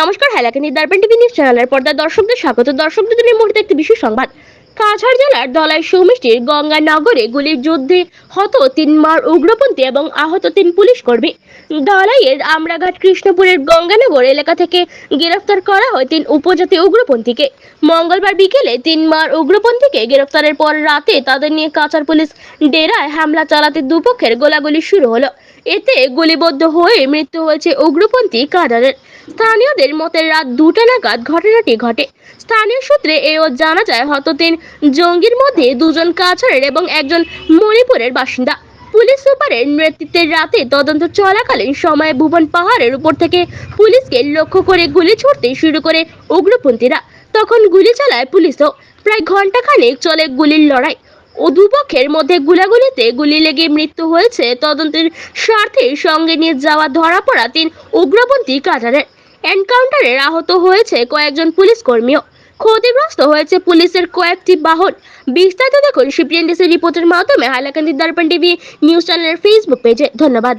নমস্কার, হাইলাকান্দি দর্পণ TV news চ্যানেলের পর্দার দর্শকদের স্বাগত। দর্শকদের জন্য এই মুহূর্তে একটি বিশেষ সংবাদ। কাছাড় জেলার ধলাই সৌমিষ্টির গঙ্গানগরে গুলির যুদ্ধে হত 3 মার উগ্রপন্থী এবং আহত 3 পুলিশ কর্মী। ধলাইয়ের আমরাঘাট কৃষ্ণপুরের গঙ্গানগর এলাকা থেকে গ্রেফতার করা হয় 3 উপজাতি উগ্রপন্থীকে। মঙ্গলবার বিকেলে 3 মার উগ্রপন্থীকে গ্রেফতারের পর রাতে তাদের নিয়ে কাছাড় পুলিশ ডেরায় হামলা চালাতে দুপক্ষের গোলাগুলি শুরু হলো। এতে গুলিবদ্ধ হয়ে মৃত্যু হয়েছে উগ্রপন্থী কাদারের। স্থানীয়দের মতে রাত 2টা নাগাদ ঘটনাটি ঘটে। স্থানীয় সূত্রে এও জানা যায় হত 3 জঙ্গির মধ্যে 2 জন কাছাড়ের এবং 1 জন মণিপুরের বাসিন্দা। পুলিশ সুপারের নেতৃত্বে রাতে তদন্ত চলাকালীন সময়ে ভুবন পাহাড়ের উপর থেকে পুলিশকে লক্ষ্য করে গুলি ছুড়তে শুরু করে উগ্রপন্থীরা। তখন গুলি চালায় পুলিশও। প্রায় ঘণ্টাখানেক চলে গুলির লড়াই ও দুপক্ষের মধ্যে গুলাগুলিতে গুলি লেগে মৃত্যু হয়েছে তদন্তের স্বার্থে সঙ্গে নিয়ে যাওয়া ধরা পড়া 3 উগ্রপন্থী কাটারের। এনকাউন্টারে আহত হয়েছে কয়েকজন পুলিশ কর্মীও। ক্ষতিগ্রস্ত হয়েছে পুলিশের কয়েকটি বাহন। বিস্তারিত দেখুন সিপিএনডিসি রিপোর্টের মাধ্যমে হাইলাকান্দি দর্পণ টিভি নিউজ চ্যানেলের ফেসবুক পেজে। ধন্যবাদ।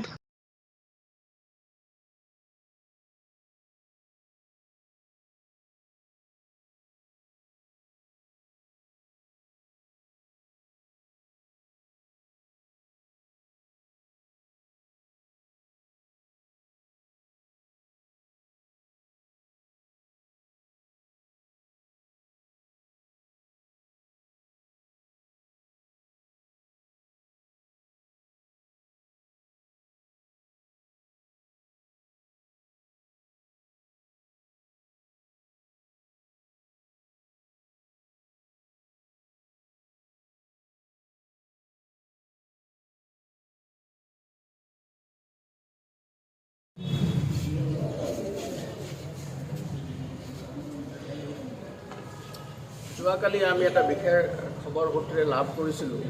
যোৱাকালি আমি এটা বিশেষ খবৰ সূত্ৰে লাভ কৰিছিলোঁ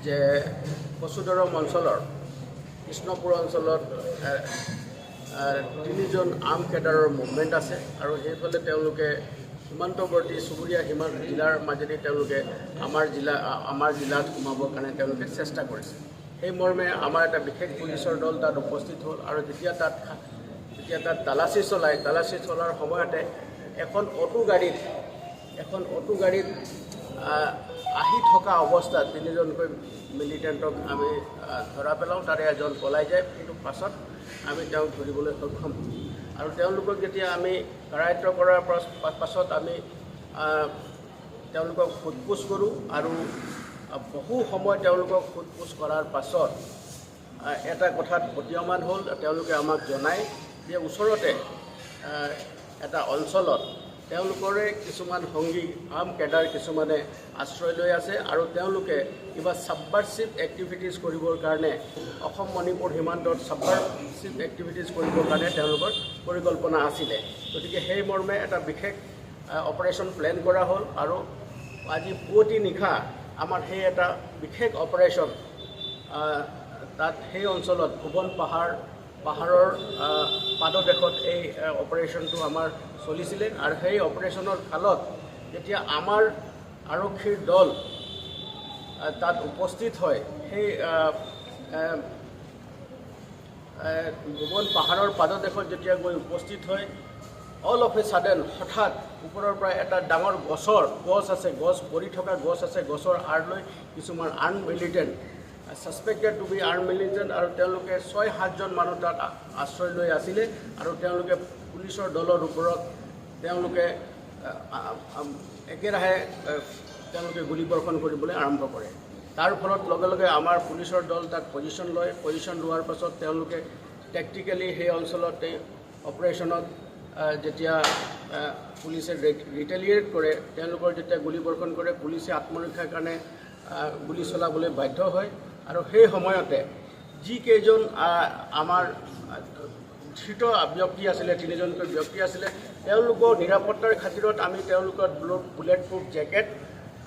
যে কচুদৰম অঞ্চলৰ কৃষ্ণপুৰ অঞ্চলত 3 জন আৰ্ম কেডাৰৰ মুভমেণ্ট আছে আৰু সেইফালে তেওঁলোকে সীমান্তৱৰ্তী চুবুৰীয়া জিলাৰ মাজেদি তেওঁলোকে আমাৰ জিলাত সোমাবৰ কাৰণে তেওঁলোকে চেষ্টা কৰিছে। সেই মৰ্মে আমাৰ এটা বিশেষ পুলিচৰ দল তাত উপস্থিত হ'ল আৰু যেতিয়া তাত তালাচী চলাৰ সময়তে এখন অটো গাড়ীত আহি থকা অৱস্থাত 3 জনকৈ মিলিটেণ্টক আমি ধৰা পেলাওঁ। তাৰে এজন পলাই যায়, কিন্তু পাছত আমি তেওঁক ধৰিবলৈ সক্ষম হওঁ আৰু তেওঁলোকক যেতিয়া আমি কাৰায়ত্ব কৰাৰ পাছত আমি তেওঁলোকক সোধপোছ কৰোঁ আৰু বহু সময় তেওঁলোকক সোধপোছ কৰাৰ পাছত এটা কথাত প্ৰতীয়মান হ'ল। তেওঁলোকে আমাক জনায় যে ওচৰতে এটা অঞ্চলত তেওঁলোকৰে কিছুমান সংগী আৰ্ম কেডাৰ কিছুমানে আশ্ৰয় লৈ আছে আৰু তেওঁলোকে কিবা ছাবভাৰ্চিভ এক্টিভিটিজ কৰিবৰ কাৰণে অসম মণিপুৰ সীমান্তত ছাবভাৰ্চিভ এক্টিভিটিজ কৰিবৰ কাৰণে তেওঁলোকৰ পৰিকল্পনা আছিলে। গতিকে সেই মৰ্মে এটা বিশেষ অপাৰেশ্যন প্লেন কৰা হ'ল আৰু আজি পুৱতি নিশা আমাৰ সেই এটা বিশেষ অপাৰেশ্যন তাত সেই অঞ্চলত ভুৱন পাহাৰৰ পাদদেশত এই অপাৰেশ্যনটো আমাৰ চলিছিলে আৰু সেই অপাৰেশ্যনৰ কালত যেতিয়া আমাৰ আৰক্ষীৰ দল তাত উপস্থিত হয়, সেই ভুৱন পাহাৰৰ পাদদেশত যেতিয়া গৈ উপস্থিত হয়, অল অফ এ ছাডেন হঠাৎ ওপৰৰ পৰা এটা ডাঙৰ গছ পৰি থকা গছ আছে, গছৰ আঁৰ লৈ কিছুমান armed militant suspected to be armed militant আৰু তেওঁলোকে 6-7 জন মানুহ তাত আশ্ৰয় লৈ আছিলে আৰু তেওঁলোকে পুলিচৰ দলৰ ওপৰত তেওঁলোকে একেৰাহে তেওঁলোকে গুলীবৰ্ষণ কৰিবলৈ আৰম্ভ কৰে। তাৰ ফলত লগে লগে আমাৰ পুলিচৰ দল তাত পজিশ্যন লোৱাৰ পাছত তেওঁলোকে টেকটিকেলি সেই অঞ্চলত এই অপাৰেশ্যনত যেতিয়া পুলিচে ৰিটেলিয়েট কৰে, তেওঁলোকৰ যেতিয়া গুলীবৰ্ষণ কৰে, পুলিচে আত্মৰক্ষাৰ কাৰণে গুলী চলাবলৈ বাধ্য হয় আৰু সেই সময়তে যিকেইজন আমাৰ ধৃত ব্যক্তি আছিলে, 3 জনকৈ ব্যক্তি আছিলে, তেওঁলোকৰ নিৰাপত্তাৰ খাতিৰত আমি তেওঁলোকৰ বুলেট প্ৰুফ জেকেট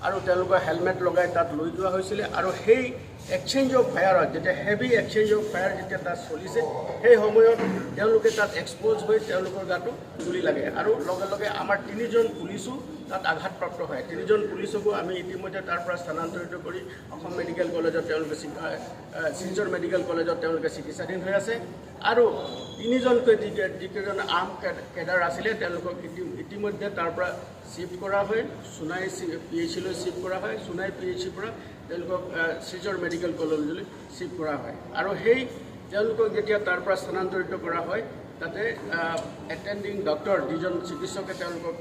আৰু তেওঁলোকৰ হেলমেট লগাই তাত লৈ যোৱা হৈছিলে আৰু সেই এক্সচেঞ্জ অফ ফায়াৰত যেতিয়া হেভি এক্সচেঞ্জ অফ ফায়াৰ যেতিয়া তাত চলিছে, সেই সময়ত তেওঁলোকে তাত এক্সপ'জ হৈ তেওঁলোকৰ গাটো গুলি লাগে আৰু লগে লগে আমাৰ 3 জন পুলিচো তাত আঘাতপ্ৰাপ্ত হয়। 3 জন পুলিচকো আমি ইতিমধ্যে তাৰ পৰা স্থানান্তৰিত কৰি অসম মেডিকেল কলেজত তেওঁলোকে শিলচৰ মেডিকেল কলেজত তেওঁলোকে চিকিৎসাধীন হৈ আছে আৰু তিনিজনকৈ যিকেইজন আৰ্ম কেডাৰ আছিলে তেওঁলোকক ইতিমধ্যে তাৰ পৰা শ্বিফ্ট কৰা হয়, সোণাই PHCলৈ শ্বিফ্ট কৰা হয়, সোণাই PHCৰ পৰা তেওঁলোকক শিলচৰ মেডিকেল কলেজলৈ শ্বিফ্ট কৰা হয়। আৰু সেই তেওঁলোকক যেতিয়া তাৰ পৰা স্থানান্তৰিত কৰা হয় তাতে এটেণ্ডিং ডক্টৰ যিজন চিকিৎসকে তেওঁলোকক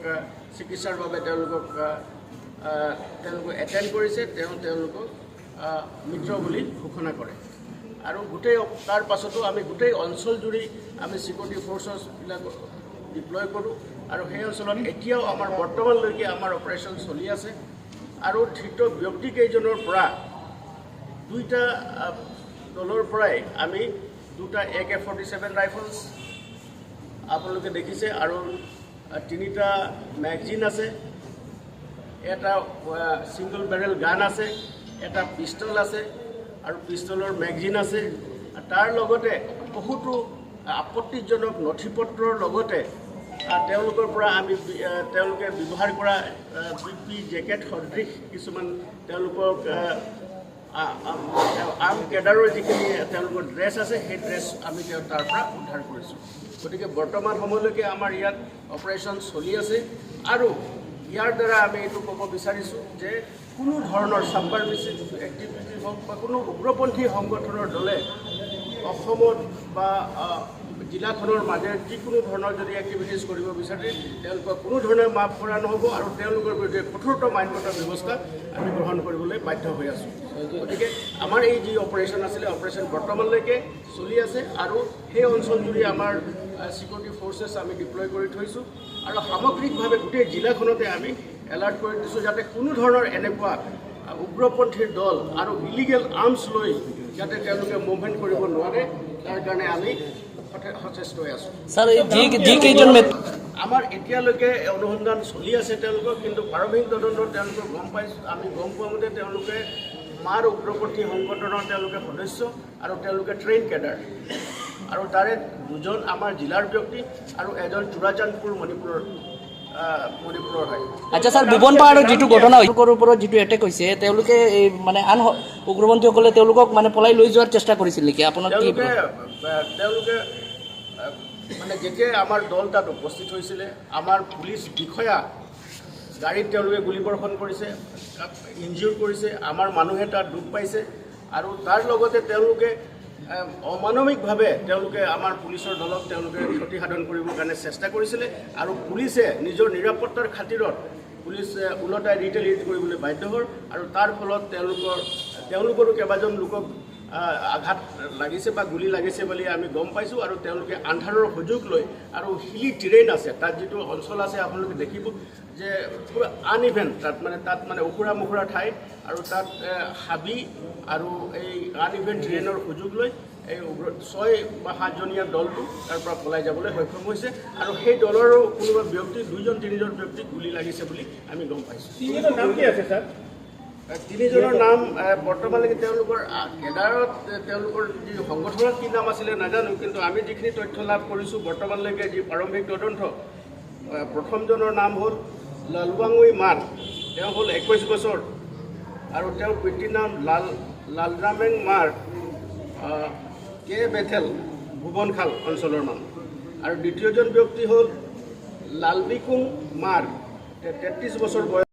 চিকিৎসাৰ বাবে তেওঁলোকক এটেণ্ড কৰিছে তেওঁলোকক মৃত বুলি ঘোষণা কৰে। আৰু গোটেই তাৰ পাছতো আমি গোটেই অঞ্চলজুৰি আমি চিকিউৰিটি ফ'ৰ্চছবিলাক ডিপ্লয় কৰোঁ আৰু সেই অঞ্চলত এতিয়াও আমাৰ বৰ্তমানলৈকে আমাৰ অপাৰেশ্যন চলি আছে। আৰু ধৃত ব্যক্তিকেইজনৰ পৰা দুইটা দলৰ পৰাই আমি দুটা AK-47 ৰাইফলছ আপোনালোকে দেখিছে আৰু 3টা মেগজিন আছে, এটা ছিংগল বেৰেল গান আছে, এটা পিষ্টল আছে আৰু পিষ্টলৰ মেগজিন আছে। তাৰ লগতে বহুতো আপত্তিজনক নথিপত্ৰৰ লগতে তেওঁলোকৰ পৰা আমি তেওঁলোকে ব্যৱহাৰ কৰা BP জেকেট সদৃশ কিছুমান তেওঁলোকক আৰ্ম কেডাৰৰ যিখিনি তেওঁলোকৰ ড্ৰেছ আছে সেই ড্ৰেছ আমি তাৰ পৰা উদ্ধাৰ কৰিছোঁ। গতিকে বৰ্তমান সময়লৈকে আমাৰ ইয়াত অপাৰেশ্যন চলি আছে আৰু ইয়াৰ দ্বাৰা আমি এইটো ক'ব বিচাৰিছোঁ যে কোনো ধৰণৰ ছাবভাৰ্চিভ এক্টিভিটি হওক বা কোনো উগ্ৰপন্থী সংগঠনৰ দলে অসমত বা জিলাখনৰ মাজেৰে যিকোনো ধৰণৰ যদি এক্টিভিটিজ কৰিব বিচাৰে তেওঁলোকক কোনো ধৰণে মাফ কৰা নহ'ব আৰু তেওঁলোকৰ বিৰুদ্ধে কঠোৰতম আইনগত ব্যৱস্থা আমি গ্ৰহণ কৰিবলৈ বাধ্য হৈ আছোঁ। গতিকে আমাৰ এই যি অপাৰেশ্যন আছিলে অপাৰেশ্যন বৰ্তমানলৈকে চলি আছে আৰু সেই অঞ্চলজুৰি আমাৰ চিকিউৰিটি ফ'ৰ্চেছ আমি ডিপ্লয় কৰি থৈছোঁ আৰু সামগ্ৰিকভাৱে গোটেই জিলাখনতে আমি এলাৰ্ট কৰি দিছোঁ যাতে কোনো ধৰণৰ এনেকুৱা উগ্ৰপন্থীৰ দল আৰু ইলিগেল আৰ্মছ লৈ যাতে তেওঁলোকে মুভমেণ্ট কৰিব নোৱাৰে তাৰ কাৰণে আমি সচেষ্ট হৈ আছোঁ। আমাৰ এতিয়ালৈকে অনুসন্ধান চলি আছে তেওঁলোকক, কিন্তু প্ৰাৰম্ভিক তদন্তত তেওঁলোকক আমি গম পোৱা মতে তেওঁলোকে মাৰ উগ্ৰপন্থী সংগঠনৰ তেওঁলোকে সদস্য আৰু তেওঁলোকে ট্ৰেইন কেডাৰ আৰু তাৰে 2জন আমাৰ জিলাৰ ব্যক্তি আৰু এজন চুৰাচান্দপুৰ মণিপুৰৰ হয়। আচ্ছা ছাৰ, ভুৱন পাহাৰৰ যিটো ঘটনা ওপৰত যিটো এটেক হৈছে তেওঁলোকে এই মানে আন উগ্ৰপন্থীসকলে তেওঁলোকক মানে পলাই লৈ যোৱাৰ চেষ্টা কৰিছিল নেকি? আপোনাৰ তেওঁলোকে মানে যেতিয়া আমাৰ দল তাত উপস্থিত হৈছিলে আমাৰ পুলিচ বিষয়া গাড়ীত তেওঁলোকে গুলীবৰ্ষণ কৰিছে, ইনজিউৰ কৰিছে, আমাৰ মানুহে তাত দুখ পাইছে আৰু তাৰ লগতে তেওঁলোকে অমানৱিকভাৱে তেওঁলোকে আমাৰ পুলিচৰ দলক তেওঁলোকে ক্ষতিসাধন কৰিবৰ কাৰণে চেষ্টা কৰিছিলে আৰু পুলিচে নিজৰ নিৰাপত্তাৰ খাতিৰত পুলিচে ওলটাই ৰিটেলিয়েট কৰিবলৈ বাধ্য হ'ল আৰু তাৰ ফলত তেওঁলোকৰো কেইবাজন লোকক আঘাত লাগিছে বা গুলি লাগিছে বুলি আমি গম পাইছোঁ আৰু তেওঁলোকে আন্ধাৰৰ সুযোগ লৈ আৰু হিলি টেৰেইন আছে তাত যিটো অঞ্চল আছে আপোনালোকে দেখিব যে পুৰা আনইভেন তাত মানে ওখোৰা মোখোৰা ঠাই আৰু তাত হাবি আৰু এই আনইভেন টেৰেইনৰ সুযোগ লৈ এই 6 বা 7জনীয়া দলটো তাৰ পৰা পলাই যাবলৈ সক্ষম হৈছে আৰু সেই দলৰো কোনোবা ব্যক্তি 2-3জন ব্যক্তি গুলি লাগিছে বুলি আমি গম পাইছোঁ। 3জনৰ নাম কি আছে ছাৰ? 3জনৰ নাম বৰ্তমানলৈকে তেওঁলোকৰ কেডাৰত তেওঁলোকৰ যি সংগঠনৰ কি নাম আছিলে নাজানো, কিন্তু আমি যিখিনি তথ্য লাভ কৰিছোঁ বৰ্তমানলৈকে যি প্ৰাৰম্ভিক তদন্ত প্ৰথমজনৰ নাম হ'ল লালৱাঙুই মান, তেওঁ হ'ল 21 বছৰ আৰু তেওঁৰ পিতৃৰ নাম লালৰামেং মাৰ কে বেথেল ভুৱনখাল অঞ্চলৰ মানুহ আৰু দ্বিতীয়জন ব্যক্তি হ'ল লালবিকুং মাৰ 33 বছৰ বয়স।